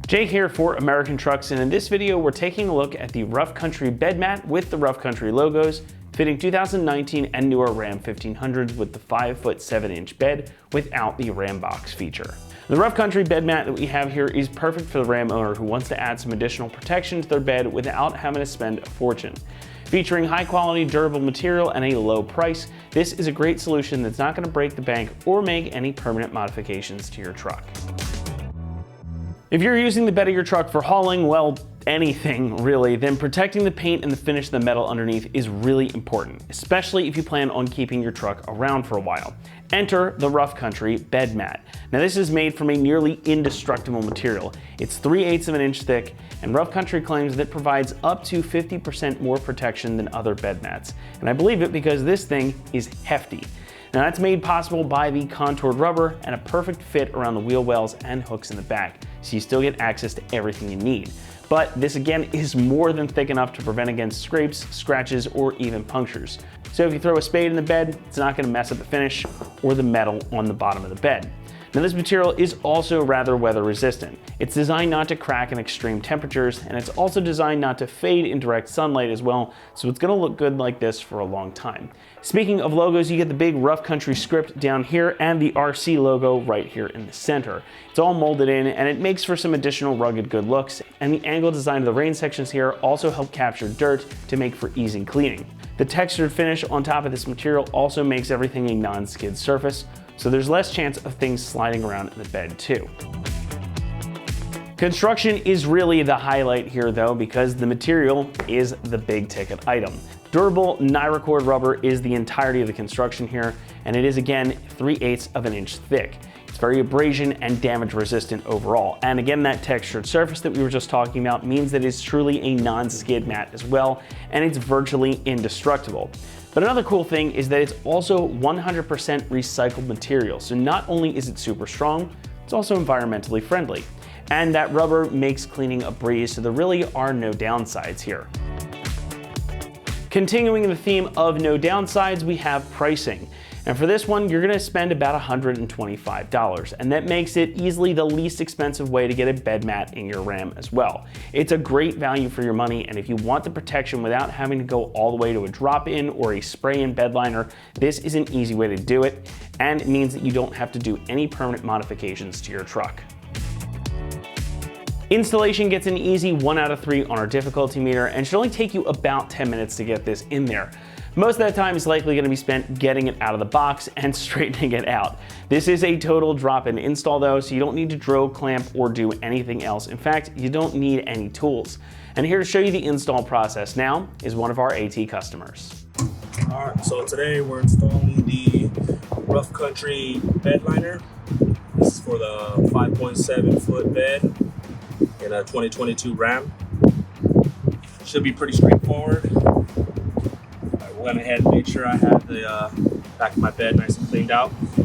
Jake here for American Trucks, and in this video we're taking a look at the Rough Country bed mat with the Rough Country logos, fitting 2019 and newer Ram 1500s with the 5'7" bed without the Ram box feature. The Rough Country bed mat that we have here is perfect for the Ram owner who wants to add some additional protection to their bed without having to spend a fortune. Featuring high quality, durable material and a low price, this is a great solution that's not going to break the bank or make any permanent modifications to your truck. If you're using the bed of your truck for hauling, well, anything really, then protecting the paint and the finish of the metal underneath is really important, especially if you plan on keeping your truck around for a while. Enter the Rough Country bed mat. Now this is made from a nearly indestructible material. It's 3/8 of an inch thick, and Rough Country claims that it provides up to 50% more protection than other bed mats. And I believe it because this thing is hefty. Now that's made possible by the contoured rubber and a perfect fit around the wheel wells and hooks in the back, so you still get access to everything you need. But this again is more than thick enough to prevent against scrapes, scratches, or even punctures. So if you throw a spade in the bed, it's not going to mess up the finish or the metal on the bottom of the bed. Now this material is also rather weather resistant. It's designed not to crack in extreme temperatures, and it's also designed not to fade in direct sunlight as well, so it's going to look good like this for a long time. Speaking of logos, you get the big Rough Country script down here and the RC logo right here in the center. It's all molded in, and it makes for some additional rugged good looks, and the angle design of the rain sections here also help capture dirt to make for easy cleaning. The textured finish on top of this material also makes everything a non-skid surface, so there's less chance of things sliding around in the bed too. Construction is really the highlight here though, because the material is the big ticket item. Durable Nyracord rubber is the entirety of the construction here, and it is again 3/8 of an inch thick. It's very abrasion and damage resistant overall. And again, that textured surface that we were just talking about means that it's truly a non-skid mat as well, and it's virtually indestructible. But another cool thing is that it's also 100% recycled material. So not only is it super strong, it's also environmentally friendly. And that rubber makes cleaning a breeze, so there really are no downsides here. Continuing the theme of no downsides, we have pricing. And for this one, you're gonna spend about $125, and that makes it easily the least expensive way to get a bed mat in your Ram as well. It's a great value for your money, and if you want the protection without having to go all the way to a drop-in or a spray-in bed liner, this is an easy way to do it, and it means that you don't have to do any permanent modifications to your truck. Installation gets an easy 1 out of 3 on our difficulty meter, and should only take you about 10 minutes to get this in there. Most of that time is likely going to be spent getting it out of the box and straightening it out. This is a total drop-in install though, so you don't need to drill, clamp, or do anything else. In fact, you don't need any tools. And here to show you the install process now is one of our AT customers. All right, so today we're installing the Rough Country bed liner. This is for the 5.7 foot bed in a 2022 Ram. Should be pretty straightforward. Went ahead and made sure I had the back of my bed nice and cleaned out. If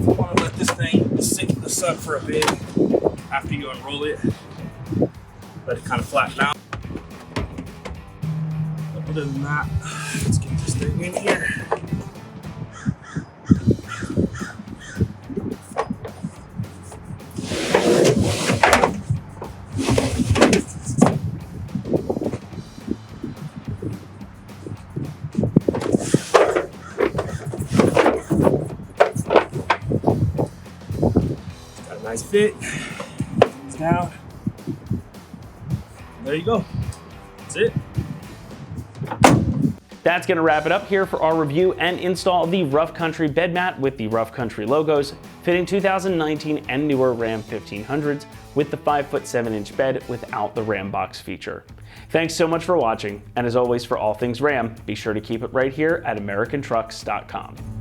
you want to let this thing sit in the sun for a bit after you unroll it, let it kind of flatten out. Other than that, let's get this thing in here. Nice fit. It's down. There you go. That's it. That's going to wrap it up here for our review and install of the Rough Country bed mat with the Rough Country logos, fitting 2019 and newer Ram 1500s with the 5'7" bed without the Ram box feature. Thanks so much for watching, and as always for all things Ram, be sure to keep it right here at AmericanTrucks.com.